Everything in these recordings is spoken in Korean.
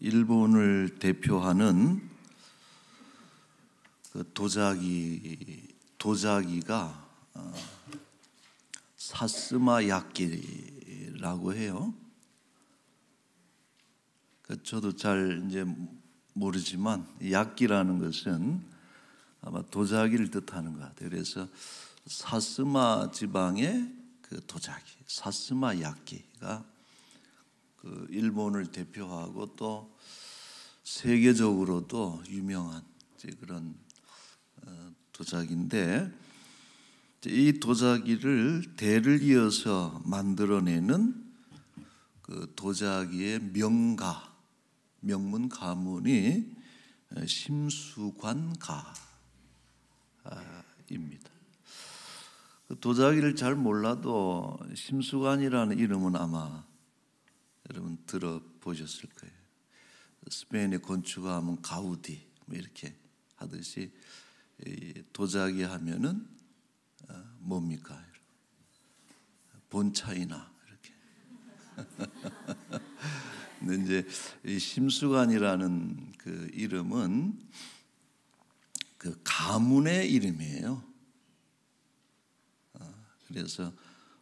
일본을 대표하는 그 도자기가 사스마 야끼라고 해요. 저도 잘 이제 모르지만 야끼라는 것은 아마 도자기를 뜻하는 것 같아요. 그래서 사스마 지방의 그 도자기, 사스마 야끼가 그 일본을 대표하고 또 세계적으로도 유명한 그런 도자기인데, 이 도자기를 대를 이어서 만들어내는 그 도자기의 명문 가문이 심수관가입니다. 그 도자기를 잘 몰라도 심수관이라는 이름은 아마 여러분 들어보셨을 거예요. 스페인의 건축가하면 가우디 뭐 이렇게 하듯이 도자기 하면은 뭡니까? 본차이나 이렇게. 근데 이제 이 심수관이라는 그 이름은 그 가문의 이름이에요. 그래서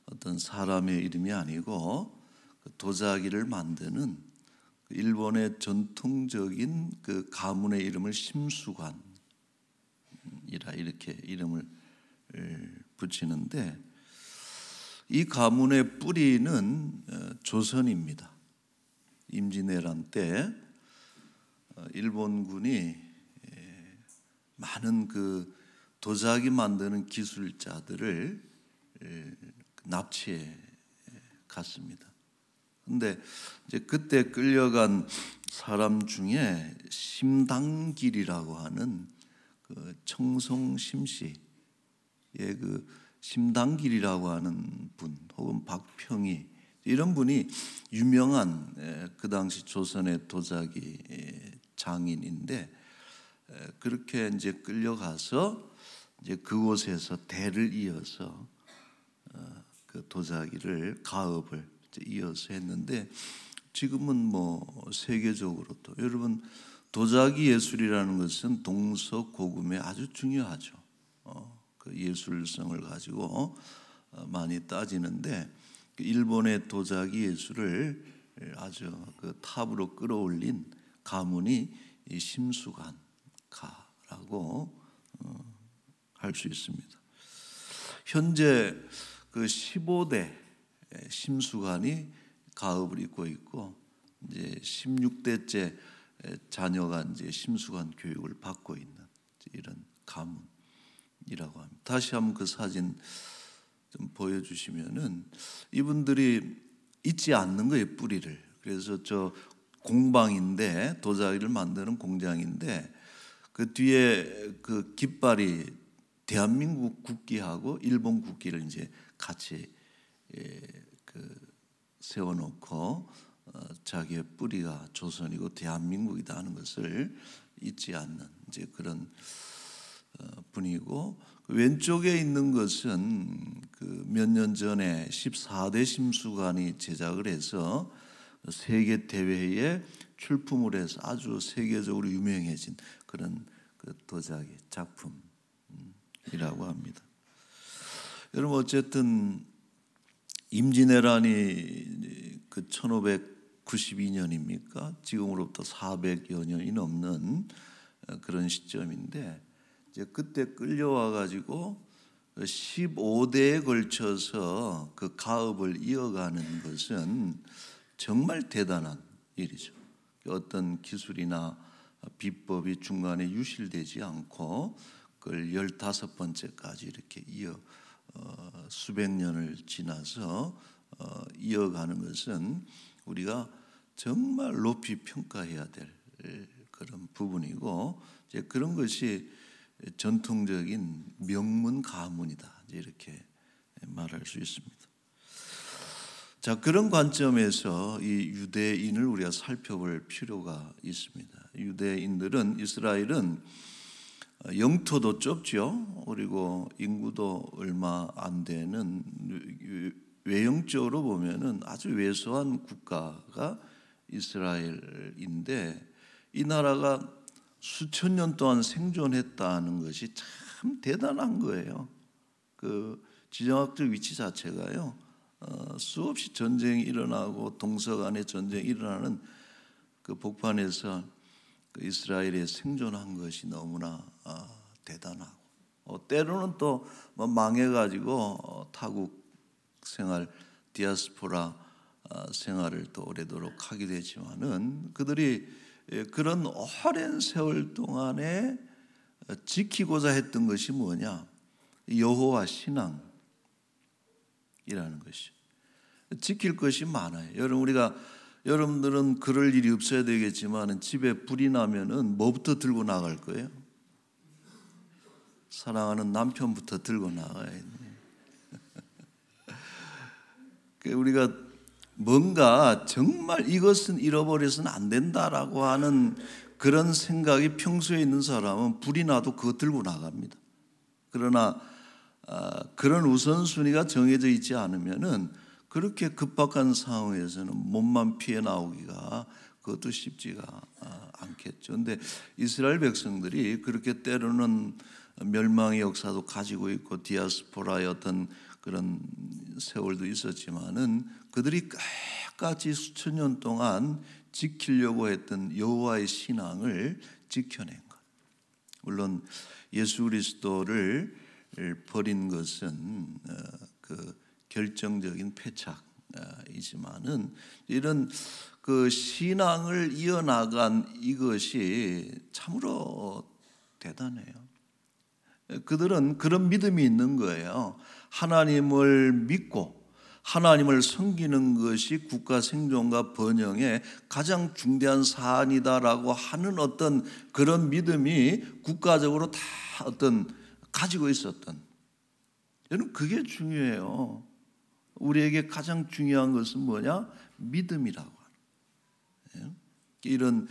어떤 사람의 이름이 아니고 그 도자기를 만드는 일본의 전통적인 그 가문의 이름을 심수관이라 이렇게 이름을 붙이는데, 이 가문의 뿌리는 조선입니다. 임진왜란 때 일본군이 많은 그 도자기 만드는 기술자들을 납치해 갔습니다. 근데 이제 그때 끌려간 사람 중에 심당길이라고 하는 그 청송 심시의 그 심당길이라고 하는 분, 혹은 박평희, 이런 분이 유명한 그 당시 조선의 도자기 장인인데, 그렇게 이제 끌려가서 이제 그곳에서 대를 이어서 그 도자기를 가업을 이어서 했는데, 지금은 뭐 세계적으로도 여러분 도자기 예술이라는 것은 동서고금에 아주 중요하죠. 그 예술성을 가지고 많이 따지는데, 일본의 도자기 예술을 아주 그 탑으로 끌어올린 가문이 이 심수관가라고 할 수 있습니다. 현재 그 15대 심수관이 가업을 잇고 있고, 이제 16대째 자녀가 이제 심수관 교육을 받고 있는 이런 가문이라고 합니다. 다시 한번 그 사진 좀 보여주시면은 이분들이 잊지 않는 거예요, 뿌리를. 그래서 저 공방인데, 도자기를 만드는 공장인데, 그 뒤에 그 깃발이 대한민국 국기하고 일본 국기를 이제 같이 그 세워놓고 자기의 뿌리가 조선이고 대한민국이다 하는 것을 잊지 않는 이제 그런 분이고, 왼쪽에 있는 것은 그 몇 년 전에 14대 심수관이 제작을 해서 세계 대회에 출품을 해서 아주 세계적으로 유명해진 그런 그 도자기 작품이라고 합니다. 여러분, 어쨌든 임진왜란이 그 1592년입니까? 지금으로부터 400여 년이 넘는 그런 시점인데, 이제 그때 끌려와 가지고 15대에 걸쳐서 그 가업을 이어가는 것은 정말 대단한 일이죠. 어떤 기술이나 비법이 중간에 유실되지 않고 그걸 15번째까지 이렇게 수백 년을 지나서 이어가는 것은 우리가 정말 높이 평가해야 될 그런 부분이고, 이제 그런 것이 전통적인 명문 가문이다, 이렇게 말할 수 있습니다. 자, 그런 관점에서 이 유대인을 우리가 살펴볼 필요가 있습니다. 유대인들은, 이스라엘은 영토도 좁죠. 그리고 인구도 얼마 안 되는 외형적으로 보면은 아주 왜소한 국가가 이스라엘인데 이 나라가 수천 년 동안 생존했다는 것이 참 대단한 거예요. 그 지정학적 위치 자체가요. 수없이 전쟁이 일어나고 동서 간의 전쟁이 일어나는 그 복판에서 그 이스라엘이 생존한 것이 너무나 대단하고 때로는 또 뭐 망해가지고 타국 생활, 디아스포라 생활을 또 오래도록 하게 되지만은 그들이 그런 오랜 세월 동안에 지키고자 했던 것이 뭐냐? 여호와 신앙이라는 것이. 지킬 것이 많아요. 여러분들은 그럴 일이 없어야 되겠지만 집에 불이 나면은 뭐부터 들고 나갈 거예요? 사랑하는 남편부터 들고 나가야 돼. 우리가 뭔가 정말 이것은 잃어버려서는 안 된다라고 하는 그런 생각이 평소에 있는 사람은 불이 나도 그거 들고 나갑니다. 그러나 그런 우선순위가 정해져 있지 않으면은 그렇게 급박한 상황에서는 몸만 피해 나오기가 그것도 쉽지가 않겠죠. 그런데 이스라엘 백성들이 그렇게 때로는 멸망의 역사도 가지고 있고 디아스포라의 어떤 그런 세월도 있었지만은 그들이 끝까지 수천 년 동안 지키려고 했던 여호와의 신앙을 지켜낸 것. 물론 예수 그리스도를 버린 것은 그 결정적인 패착이지만은 이런 그 신앙을 이어나간 이것이 참으로 대단해요. 그들은 그런 믿음이 있는 거예요. 하나님을 믿고 하나님을 섬기는 것이 국가 생존과 번영의 가장 중대한 사안이다라고 하는 어떤 그런 믿음이 국가적으로 다 어떤 가지고 있었던. 여러분 그게 중요해요. 우리에게 가장 중요한 것은 뭐냐? 믿음이라고 하는. 이런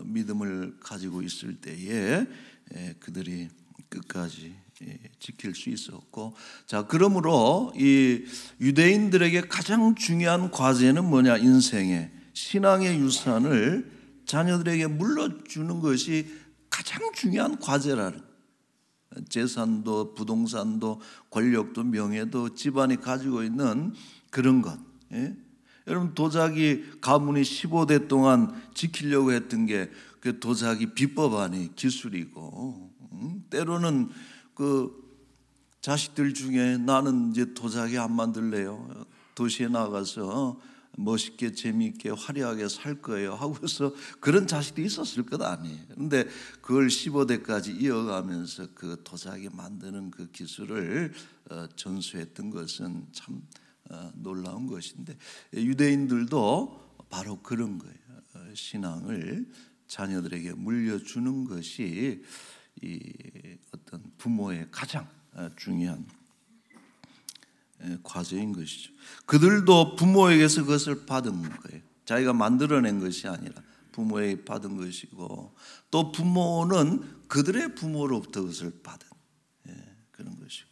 믿음을 가지고 있을 때에 그들이 끝까지 지킬 수 있었고, 자 그러므로 이 유대인들에게 가장 중요한 과제는 뭐냐? 인생의 신앙의 유산을 자녀들에게 물려주는 것이 가장 중요한 과제라는. 재산도 부동산도 권력도 명예도 집안이 가지고 있는 그런 것. 여러분 도자기 가문이 15대 동안 지키려고 했던 게 그 도자기 비법 아니 기술이고, 때로는 그 자식들 중에 나는 이제 도자기 안 만들래요. 도시에 나가서 멋있게 재미있게 화려하게 살 거예요 하고서 그런 자식도 있었을 것 아니에요. 그런데 그걸 15대까지 이어가면서 그 도자기 만드는 그 기술을 전수했던 것은 참 놀라운 것인데, 유대인들도 바로 그런 거예요. 신앙을 자녀들에게 물려주는 것이 이 어떤 부모의 가장 중요한 과제인 것이죠. 그들도 부모에게서 그것을 받은 거예요. 자기가 만들어낸 것이 아니라 부모에게 받은 것이고, 또 부모는 그들의 부모로부터 그것을 받은 그런 것이고.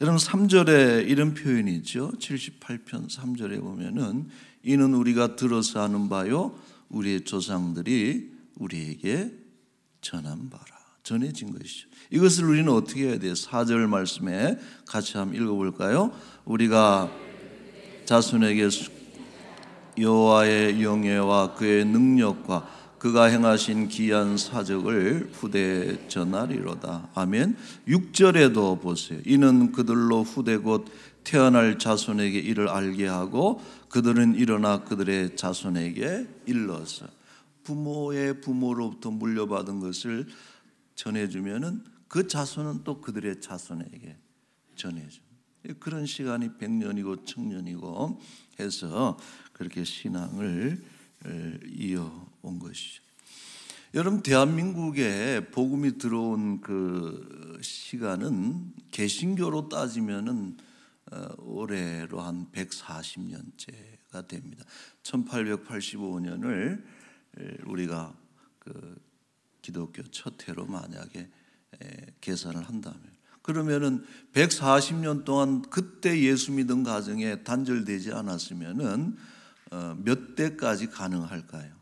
여러분 3절에 이런 표현이 있죠. 78편 3절에 보면은 이는 우리가 들어서 아는 바요 우리의 조상들이 우리에게 전한 바라. 전해진 것이죠. 이것을 우리는 어떻게 해야 돼요? 4절 말씀에 같이 한번 읽어볼까요? 우리가 자손에게 여호와의 영예와 그의 능력과 그가 행하신 기이한 사적을 후대에 전하리로다. 아멘. 6절에도 보세요. 이는 그들로 후대 곧 태어날 자손에게 이를 알게 하고 그들은 일어나 그들의 자손에게 일러서. 부모의 부모로부터 물려받은 것을 전해주면은 그 자손은 또 그들의 자손에게 전해줘. 그런 시간이 100년이고 1000년이고 해서 그렇게 신앙을 이어온 것이죠. 여러분 대한민국에 복음이 들어온 그 시간은 개신교로 따지면은 올해로 한 140년째가 됩니다. 1885년을 우리가 그 기독교 첫 해로 만약에 계산을 한다면, 그러면은 140년 동안 그때 예수 믿은 가정에 단절되지 않았으면은 몇 대까지 가능할까요?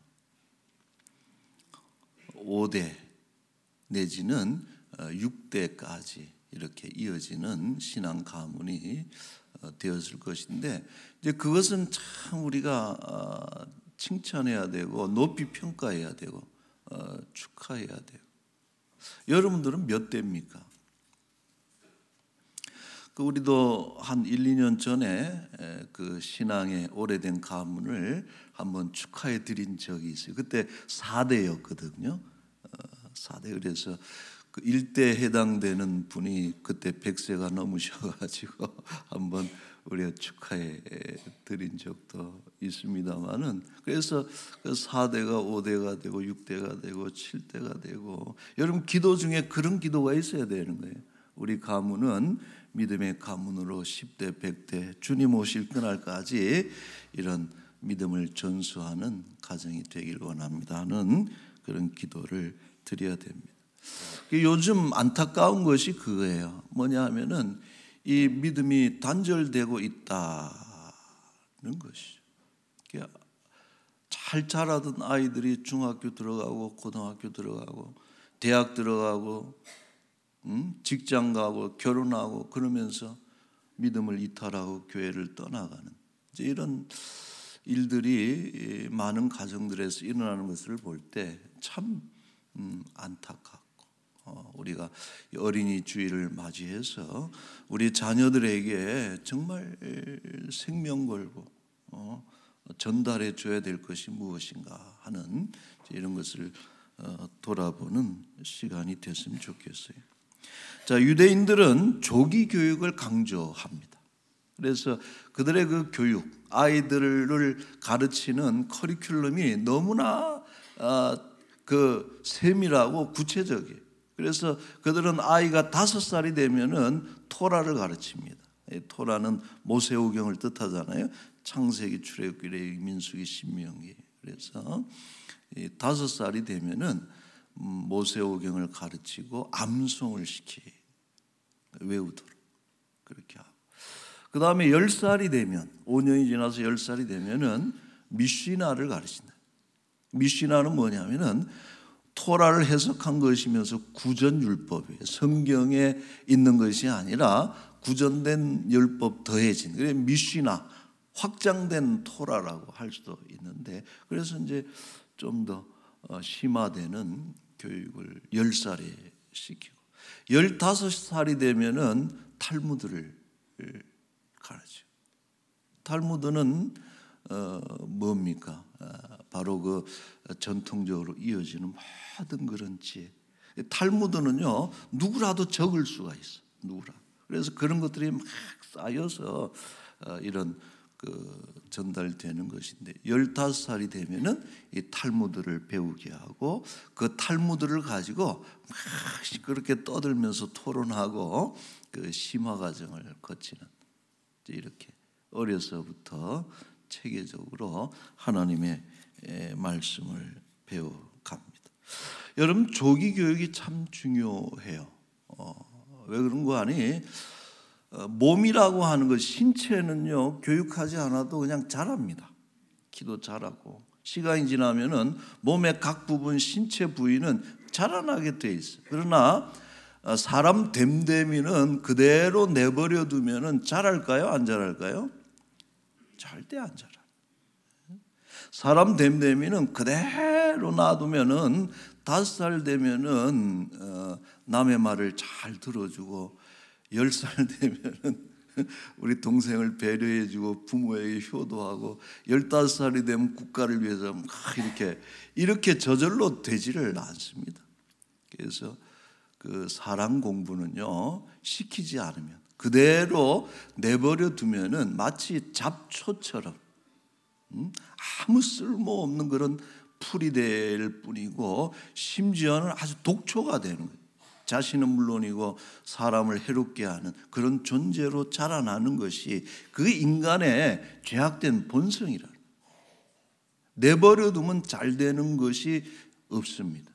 5대 내지는 6대까지 이렇게 이어지는 신앙 가문이 되었을 것인데, 이제 그것은 참 우리가 칭찬해야 되고 높이 평가해야 되고 축하해야 돼요. 여러분들은 몇 대입니까? 우리도 한 1, 2년 전에 그 신앙의 오래된 가문을 한번 축하해 드린 적이 있어요. 그때 4대였거든요. 4대. 그래서 그 1대 해당되는 분이 그때 100세가 넘으셔가지고 한번 우리가 축하해 드린 적도 있습니다만은, 그래서 그 4대가 5대가 되고 6대가 되고 7대가 되고, 여러분 기도 중에 그런 기도가 있어야 되는 거예요. 우리 가문은 믿음의 가문으로 10대, 100대 주님 오실 그날까지 이런 믿음을 전수하는 가정이 되길 원합니다 하는 그런 기도를 드려야 됩니다. 요즘 안타까운 것이 그거예요. 뭐냐 하면은 이 믿음이 단절되고 있다는 것이죠. 잘 자라던 아이들이 중학교 들어가고 고등학교 들어가고 대학 들어가고 직장 가고 결혼하고 그러면서 믿음을 이탈하고 교회를 떠나가는 이런 일들이 많은 가정들에서 일어나는 것을 볼 때 참 안타깝고, 우리가 어린이 주일을 맞이해서 우리 자녀들에게 정말 생명 걸고 전달해 줘야 될 것이 무엇인가 하는 이런 것을 돌아보는 시간이 됐으면 좋겠어요. 자, 유대인들은 조기 교육을 강조합니다. 그래서 그들의 그 교육, 아이들을 가르치는 커리큘럼이 너무나 그 세밀하고 구체적이에요. 그래서 그들은 아이가 5살이 되면은 토라를 가르칩니다. 토라는 모세오경을 뜻하잖아요. 창세기, 출애굽기, 레위기, 민수기, 신명기. 그래서 5살이 되면은 모세오경을 가르치고 암송을 외우도록 그렇게 하고, 그 다음에 10살이 되면, 5년이 지나서 10살이 되면은 미시나를 가르친다. 미시나는 뭐냐면은 토라를 해석한 것이면서 구전율법이에요. 성경에 있는 것이 아니라 구전된 율법 더해진, 그래 미시나, 확장된 토라라고 할 수도 있는데, 그래서 이제 좀 더 심화되는 교육을 10살에 시키고, 15살이 되면은 탈무드를 가르쳐. 탈무드는 뭡니까? 바로 그 전통적으로 이어지는 모든 그런 지혜. 탈무드는요, 누구라도 적을 수가 있어. 누구라. 그래서 그런 것들이 막 쌓여서 이런 그 전달되는 것인데, 15살이 되면은 이 탈무드를 배우게 하고, 그 탈무드를 가지고 막 시끄럽게 떠들면서 토론하고 그 심화 과정을 거치는, 이렇게 어려서부터 체계적으로 하나님의 말씀을 배워갑니다. 여러분, 조기 교육이 참 중요해요. 왜 그런 거 아니? 몸이라고 하는 것, 신체는요, 교육하지 않아도 그냥 자랍니다. 키도 자라고, 시간이 지나면은 몸의 각 부분, 신체 부위는 자라나게 돼 있어요. 그러나 사람 됨됨이는 그대로 내버려 두면은 자랄까요? 안 자랄까요? 절대 안 자라. 사람 됨됨이는 그대로 놔두면은 5살 되면은 남의 말을 잘 들어주고, 10살 되면은 우리 동생을 배려해주고 부모에게 효도하고, 15살이 되면 국가를 위해서 막 이렇게 저절로 되지를 않습니다. 그래서 그 사람 공부는요, 시키지 않으면, 그대로 내버려 두면은 마치 잡초처럼 아무 쓸모없는 그런 풀이 될 뿐이고, 심지어는 아주 독초가 되는 거예요. 자신은 물론이고 사람을 해롭게 하는 그런 존재로 자라나는 것이 그 인간의 죄악된 본성이라. 내버려 두면 잘 되는 것이 없습니다.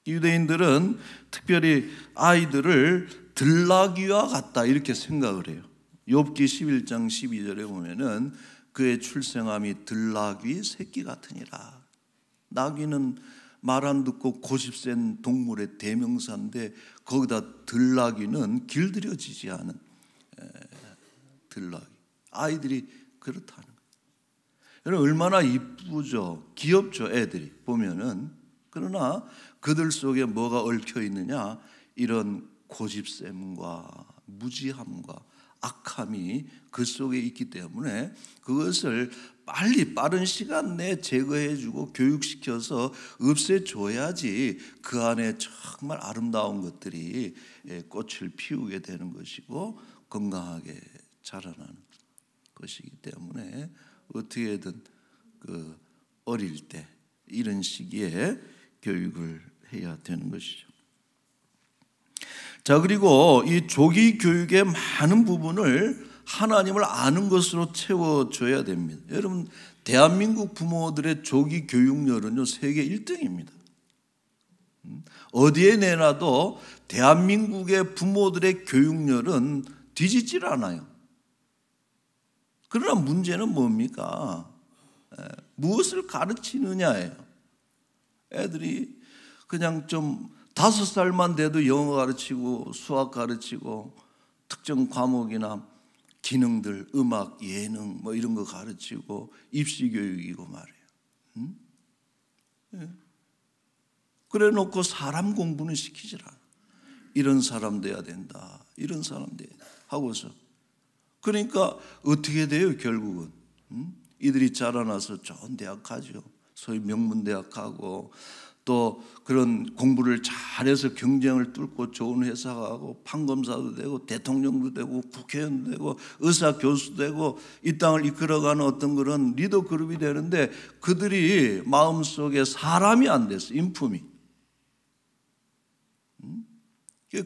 유대인들은 특별히 아이들을 들나귀와 같다 이렇게 생각을 해요. 욥기 11장 12절에 보면은 그의 출생함이 들나귀 새끼 같으니라. 나귀는 말 안 듣고 고집센 동물의 대명사인데 거기다 들나귀는 길들여지지 않은 들나귀. 아이들이 그렇다는 거예요. 여러분 얼마나 이쁘죠, 귀엽죠, 애들이 보면은. 그러나 그들 속에 뭐가 얽혀 있느냐? 이런 고집셈과 무지함과 악함이 그 속에 있기 때문에 그것을 빨리 빠른 시간 내에 제거해주고 교육시켜서 없애줘야지 그 안에 정말 아름다운 것들이 꽃을 피우게 되는 것이고 건강하게 자라나는 것이기 때문에 어떻게든 그 어릴 때 이런 시기에 교육을 해야 되는 것이죠. 자, 그리고 이 조기 교육의 많은 부분을 하나님을 아는 것으로 채워줘야 됩니다. 여러분, 대한민국 부모들의 조기 교육열은요, 세계 1등입니다. 어디에 내놔도 대한민국의 부모들의 교육열은 뒤지질 않아요. 그러나 문제는 뭡니까? 무엇을 가르치느냐예요. 애들이 그냥 좀 5살만 돼도 영어 가르치고 수학 가르치고 특정 과목이나 기능들, 음악, 예능 뭐 이런 거 가르치고 입시 교육이고 말이에요. 그래 놓고 사람 공부는 시키질 않아. 이런 사람 돼야 된다, 이런 사람 돼야 된다 하고서. 그러니까 어떻게 돼요 결국은? 이들이 자라나서 좋은 대학 가죠. 소위 명문대학 가고 또 그런 공부를 잘해서 경쟁을 뚫고 좋은 회사 가고 판검사도 되고 대통령도 되고 국회의원도 되고 의사 교수도 되고 이 땅을 이끌어가는 어떤 그런 리더 그룹이 되는데 그들이 마음속에 사람이 안 됐어. 인품이.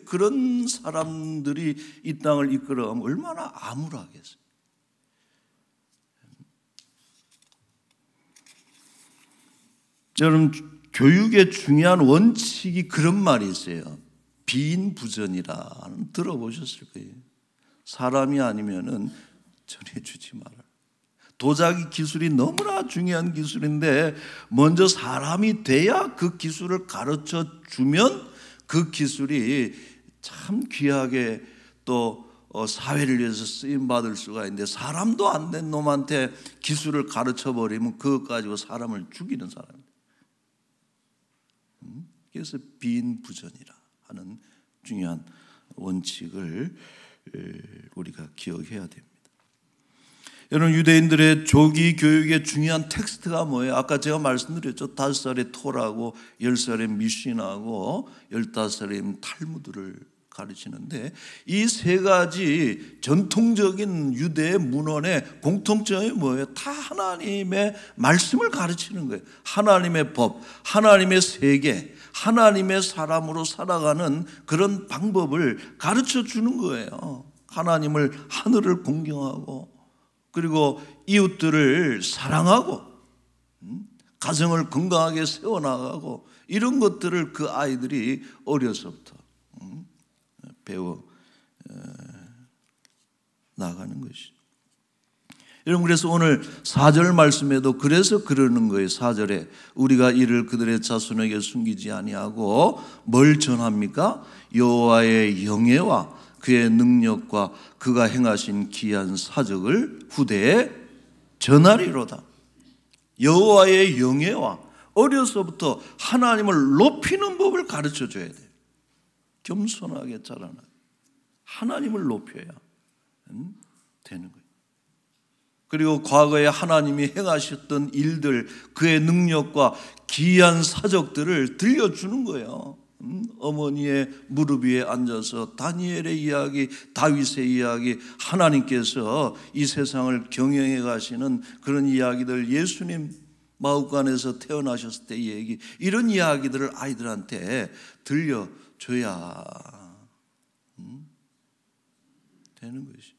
그런 사람들이 이 땅을 이끌어가면 얼마나 암울하겠어요. 여러분, 교육의 중요한 원칙이 그런 말이 있어요. 비인부전이라 들어보셨을 거예요. 사람이 아니면은 전해주지 마라. 도자기 기술이 너무나 중요한 기술인데 먼저 사람이 돼야 그 기술을 가르쳐 주면 그 기술이 참 귀하게 또 사회를 위해서 쓰임 받을 수가 있는데 사람도 안 된 놈한테 기술을 가르쳐 버리면 그것 가지고 사람을 죽이는 사람입니다. 그래서 비인부전이라 하는 중요한 원칙을 우리가 기억해야 됩니다. 여러분, 유대인들의 조기 교육의 중요한 텍스트가 뭐예요? 아까 제가 말씀드렸죠. 5살에 토라고 10살에 미신하고 15살에 탈무드를 가르치는데 이 세 가지 전통적인 유대 문헌의 공통점이 뭐예요? 다 하나님의 말씀을 가르치는 거예요. 하나님의 법, 하나님의 세계, 하나님의 사람으로 살아가는 그런 방법을 가르쳐 주는 거예요. 하나님을, 하늘을 공경하고 그리고 이웃들을 사랑하고 가정을 건강하게 세워나가고 이런 것들을 그 아이들이 어려서부터 배워 나가는 것이죠. 여러분, 그래서 오늘 4절 말씀에도 그래서 그러는 거예요. 4절에 우리가 이를 그들의 자손에게 숨기지 아니하고 뭘 전합니까? 여호와의 영예와 그의 능력과 그가 행하신 기이한 사적을 후대에 전하리로다. 여호와의 영예와 어려서부터 하나님을 높이는 법을 가르쳐줘야 돼요. 겸손하게 자라나 하나님을 높여야 되는 거예요. 그리고 과거에 하나님이 행하셨던 일들, 그의 능력과 기이한 사적들을 들려주는 거예요. 어머니의 무릎 위에 앉아서 다니엘의 이야기, 다윗의 이야기, 하나님께서 이 세상을 경영해 가시는 그런 이야기들, 예수님 마구간에서 태어나셨을 때 얘기, 이런 이야기들을 아이들한테 들려줘야 되는 것이.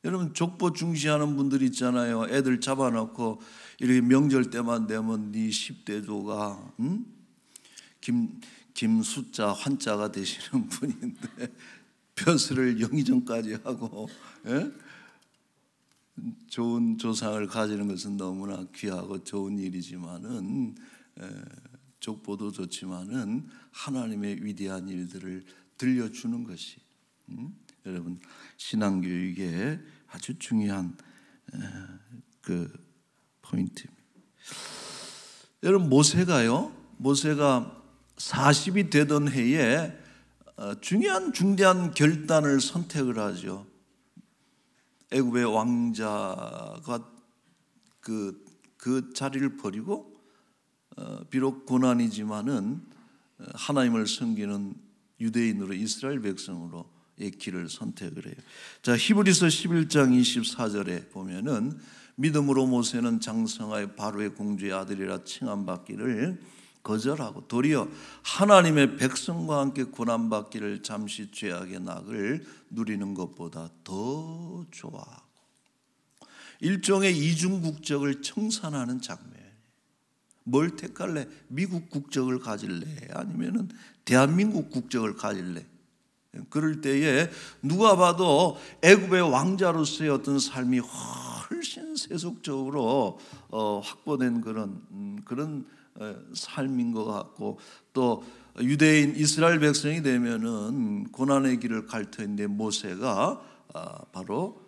여러분, 족보 중시하는 분들 있잖아요. 애들 잡아놓고 이렇게 명절 때만 되면 네 10대조가 김 숫자 환자가 되시는 분인데 벼슬을 영의정까지 하고, 예? 좋은 조상을 가지는 것은 너무나 귀하고 좋은 일이지만은 족보도 좋지만은 하나님의 위대한 일들을 들려주는 것이 여러분 신앙교육의 아주 중요한 그 포인트입니다. 여러분 모세가 40이 되던 해에 중요한 중대한 결단을 선택을 하죠. 애굽의 왕자가 그 자리를 버리고 비록 고난이지만은 하나님을 섬기는 유대인으로 이스라엘 백성으로의 길을 선택을 해요. 자, 히브리서 11장 24절에 보면은 믿음으로 모세는 장성하여 바로의 공주의 아들이라 칭함받기를 거절하고 도리어 하나님의 백성과 함께 고난받기를 잠시 죄악의 낙을 누리는 것보다 더 좋아하고 일종의 이중 국적을 청산하는 장면. 뭘 택할래? 미국 국적을 가질래? 아니면은 대한민국 국적을 가질래? 그럴 때에 누가 봐도 애굽의 왕자로서의 어떤 삶이 훨씬 세속적으로 확보된 그런 삶인 것 같고, 또 유대인 이스라엘 백성이 되면은 고난의 길을 갈 터인데 모세가 바로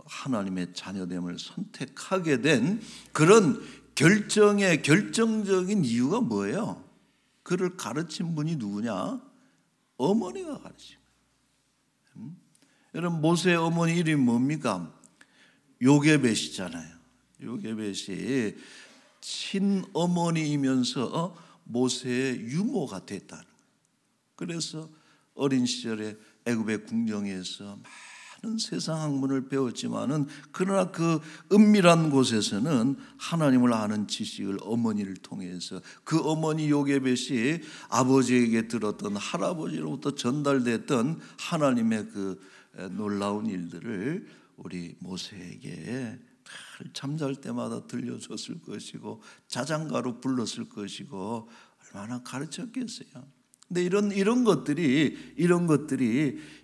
하나님의 자녀됨을 선택하게 된 그런 결정적인 이유가 뭐예요? 그를 가르친 분이 누구냐? 어머니가 가르친 거예요. 여러분 모세의 어머니 이름이 뭡니까? 요게벳이잖아요. 요게벳이 친어머니이면서 모세의 유모가 됐다는 거예요. 그래서 어린 시절에 애굽의 궁정에서 많은 세상 학문을 배웠지만은 그러나 그 은밀한 곳에서는 하나님을 아는 지식을 어머니를 통해서 그 어머니 요게벳이 아버지에게 들었던 할아버지로부터 전달됐던 하나님의 그 놀라운 일들을 우리 모세에게 잠잘 때마다 들려줬을 것이고 자장가로 불렀을 것이고 얼마나 가르쳤겠어요. 근데 이런 것들이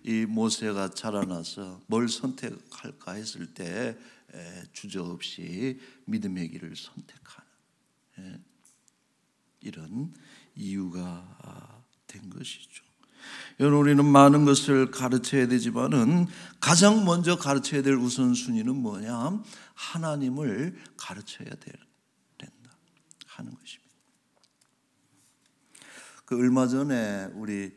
이 모세가 자라나서 뭘 선택할까 했을 때 주저없이 믿음의 길을 선택하는 이런 이유가 된 것이죠. 여러분 우리는 많은 것을 가르쳐야 되지만은 가장 먼저 가르쳐야 될 우선순위는 뭐냐? 하나님을 가르쳐야 된다 하는 것입니다. 그 얼마 전에 우리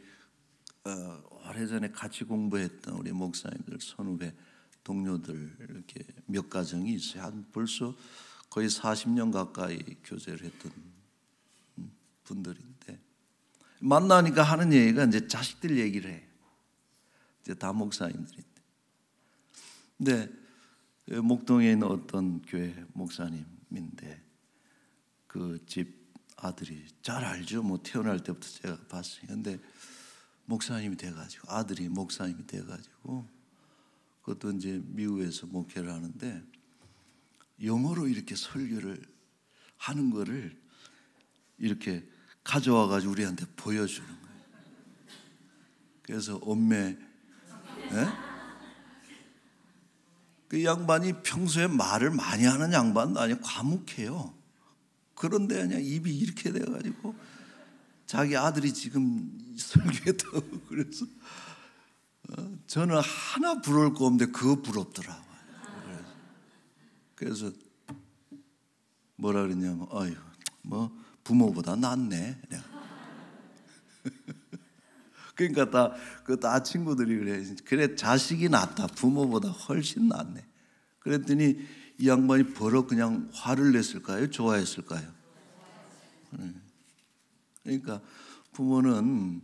오래전에 같이 공부했던 우리 목사님들 선후배 동료들 이렇게 몇 가정이 있어요. 한 벌써 거의 40년 가까이 교제를 했던 분들인데 만나니까 하는 얘기가 이제 자식들 얘기를 해요. 이제 다 목사님들인데. 근데 목동에 있는 어떤 교회 목사님인데 그 집 아들이 잘 알죠. 뭐 태어날 때부터 제가 봤어요. 근데 목사님이 돼가지고 아들이 목사님이 돼가지고 그것도 이제 미국에서 목회를 하는데 영어로 이렇게 설교를 하는 거를 이렇게 가져와가지고 우리한테 보여주는 거예요. 그래서 엄매, 그 양반이 평소에 말을 많이 하는 양반도 아니고 과묵해요. 그런데 그냥 입이 이렇게 돼가지고 자기 아들이 지금 설교했다고 그래서 저는 하나 부러울 거 없는데 그거 부럽더라고요. 그래서 뭐라 그랬냐면 아유 뭐 부모보다 낫네. 그러니까 다 친구들이 그래 자식이 낫다. 부모보다 훨씬 낫네. 그랬더니 이 양반이 버럭 그냥 화를 냈을까요? 좋아했을까요? 그러니까 부모는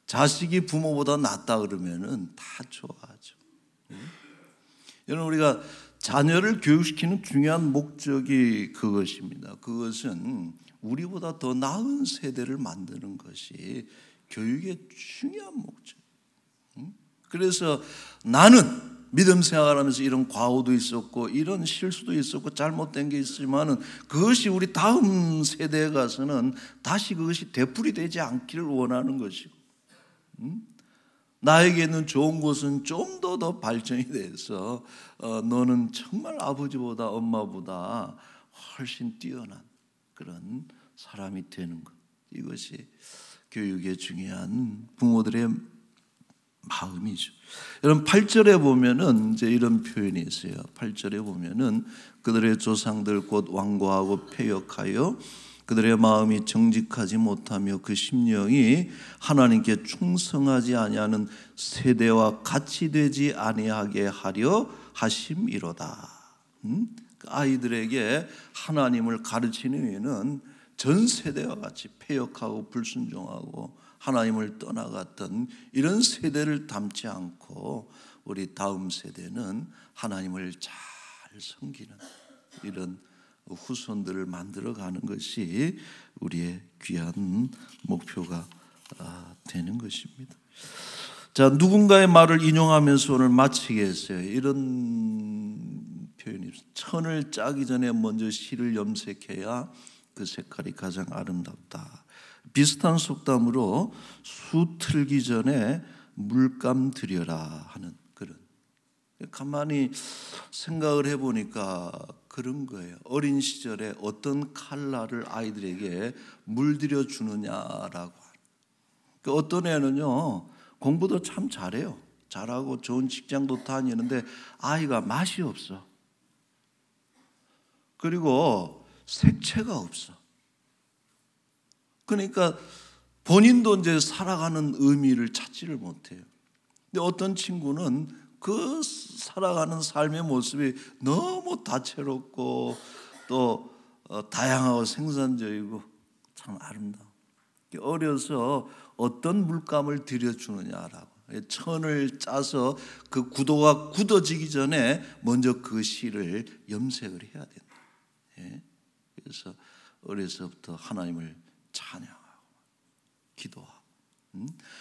자식이 부모보다 낫다 그러면은 다 좋아하죠. 여러분 우리가 자녀를 교육시키는 중요한 목적이 그것입니다. 그것은 우리보다 더 나은 세대를 만드는 것이 교육의 중요한 목적. 그래서 나는 믿음 생활하면서 이런 과오도 있었고 이런 실수도 있었고 잘못된 게 있지만은 그것이 우리 다음 세대에 가서는 다시 그것이 되풀이되지 않기를 원하는 것이고 나에게 있는 좋은 것은 좀 더 발전이 돼서 너는 정말 아버지보다 엄마보다 훨씬 뛰어난 그런 사람이 되는 것. 이것이 교육의 중요한 부모들의 마음이죠. 여러분 8절에 보면은 이제 이런 표현이 있어요. 8절에 보면은 그들의 조상들 곧 완고하고 패역하여 그들의 마음이 정직하지 못하며 그 심령이 하나님께 충성하지 아니하는 세대와 같이 되지 아니하게 하려 하심이로다. 아이들에게 하나님을 가르치는 이유는 전 세대와 같이 패역하고 불순종하고 하나님을 떠나갔던 이런 세대를 닮지 않고 우리 다음 세대는 하나님을 잘 섬기는 이런 후손들을 만들어가는 것이 우리의 귀한 목표가 되는 것입니다. 자, 누군가의 말을 인용하면서 오늘 마치겠어요. 이런 표현이 있습니다. 천을 짜기 전에 먼저 실을 염색해야 그 색깔이 가장 아름답다. 비슷한 속담으로 수 틀기 전에 물감 들여라 하는 그런, 가만히 생각을 해보니까 그런 거예요. 어린 시절에 어떤 컬러를 아이들에게 물들여 주느냐라고. 어떤 애는요 공부도 참 잘해요. 잘하고 좋은 직장도 다니는데 아이가 맛이 없어. 그리고 색채가 없어. 그러니까 본인도 이제 살아가는 의미를 찾지를 못해요. 근데 어떤 친구는 그 살아가는 삶의 모습이 너무 다채롭고 또 다양하고 생산적이고 참 아름다워. 어려서 어떤 물감을 들여주느냐라고. 천을 짜서 그 구도가 굳어지기 전에 먼저 그 실을 염색을 해야 된다. 그래서 어려서부터 하나님을 찬양하고 기도하고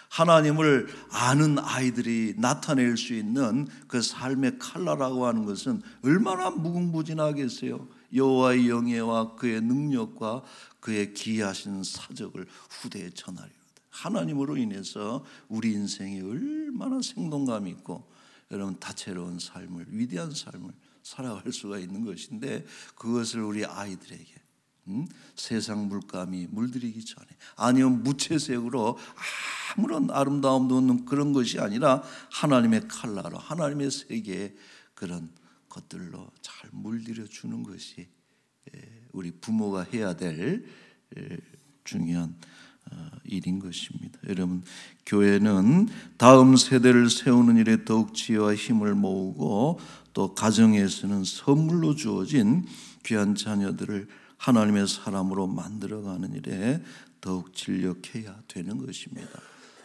하나님을 아는 아이들이 나타낼 수 있는 그 삶의 컬러라고 하는 것은 얼마나 무궁무진하겠어요. 여호와의 영예와 그의 능력과 그의 기이하신 사적을 후대에 전하리로다. 하나님으로 인해서 우리 인생이 얼마나 생동감 있고 여러분 다채로운 삶을, 위대한 삶을 살아갈 수가 있는 것인데, 그것을 우리 아이들에게 세상 물감이 물들이기 전에, 아니면 무채색으로 아무런 아름다움도 없는 그런 것이 아니라 하나님의 컬러로, 하나님의 세계의 그런 것들로 잘 물들여 주는 것이 우리 부모가 해야 될 중요한 일인 것입니다. 여러분, 교회는 다음 세대를 세우는 일에 더욱 지혜와 힘을 모으고 또 가정에서는 선물로 주어진 귀한 자녀들을 하나님의 사람으로 만들어가는 일에 더욱 진력해야 되는 것입니다.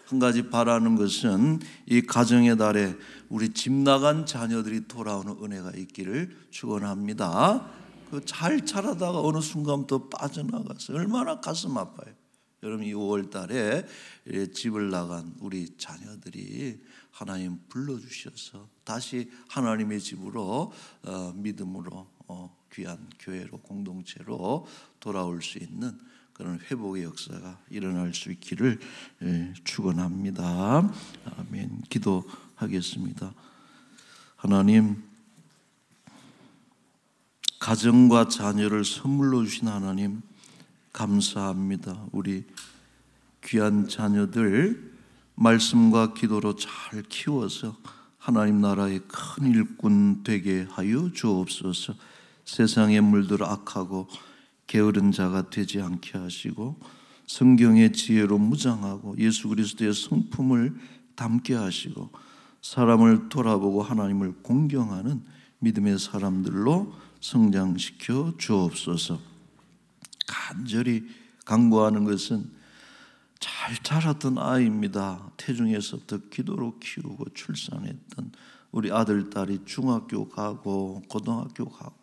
한 가지 바라는 것은 이 가정의 달에 우리 집 나간 자녀들이 돌아오는 은혜가 있기를 축원합니다. 그 잘 자라다가 어느 순간부터 빠져나가서 얼마나 가슴 아파요. 여러분, 이 5월 달에 집을 나간 우리 자녀들이 하나님 불러주셔서 다시 하나님의 집으로 믿음으로 귀한 교회로, 공동체로 돌아올 수 있는 그런 회복의 역사가 일어날 수 있기를 축원합니다. 아멘. 기도하겠습니다. 하나님, 가정과 자녀를 선물로 주신 하나님 감사합니다. 우리 귀한 자녀들 말씀과 기도로 잘 키워서 하나님 나라의 큰 일꾼 되게 하여 주옵소서. 세상에 물들어 악하고 게으른 자가 되지 않게 하시고 성경의 지혜로 무장하고 예수 그리스도의 성품을 담게 하시고 사람을 돌아보고 하나님을 공경하는 믿음의 사람들로 성장시켜 주옵소서. 간절히 간구하는 것은 잘 자랐던 아이입니다. 태중에서부터 기도로 키우고 출산했던 우리 아들, 딸이 중학교 가고 고등학교 가고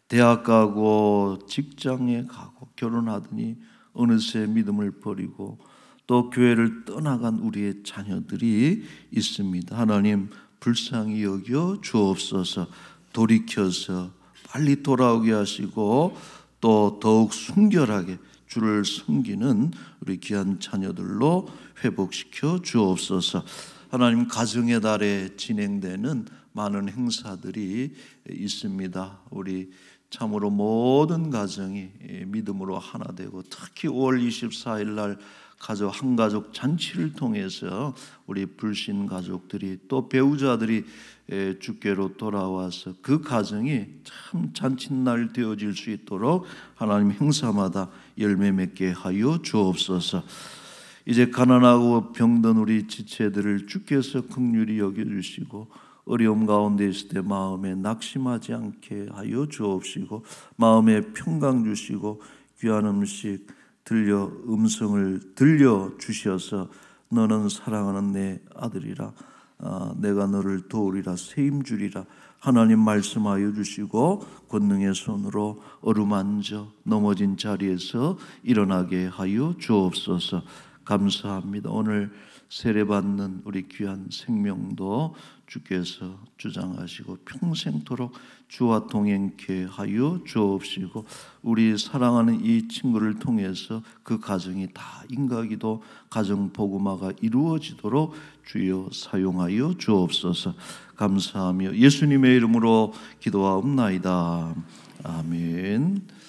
대학 가고 직장에 가고 결혼하더니 어느새 믿음을 버리고 또 교회를 떠나간 우리의 자녀들이 있습니다. 하나님 불쌍히 여겨 주옵소서. 돌이켜서 빨리 돌아오게 하시고 또 더욱 순결하게 주를 섬기는 우리 귀한 자녀들로 회복시켜 주옵소서. 하나님 가정의 달에 진행되는 많은 행사들이 있습니다. 우리 참으로 모든 가정이 믿음으로 하나 되고, 특히 5월 24일 날 한 가족 잔치를 통해서 우리 불신 가족들이 또 배우자들이 주께로 돌아와서 그 가정이 참 잔칫날 되어질 수 있도록 하나님 행사마다 열매 맺게 하여 주옵소서. 이제 가난하고 병든 우리 지체들을 주께서 긍휼히 여겨주시고, 어려움 가운데 있을 때 마음에 낙심하지 않게 하여 주옵시고, 마음에 평강 주시고, 귀한 음성을 들려 주셔서 너는 사랑하는 내 아들이라, 내가 너를 도우리라, 세임 주리라 하나님 말씀하여 주시고, 권능의 손으로 어루만져 넘어진 자리에서 일어나게 하여 주옵소서. 감사합니다. 오늘 세례받는 우리 귀한 생명도 주께서 주장하시고 평생토록 주와 동행케 하여 주옵시고, 우리 사랑하는 이 친구를 통해서 그 가정이 다 인가기도 가정 복음화가 이루어지도록 주여 사용하여 주옵소서. 감사하며 예수님의 이름으로 기도하옵나이다. 아멘.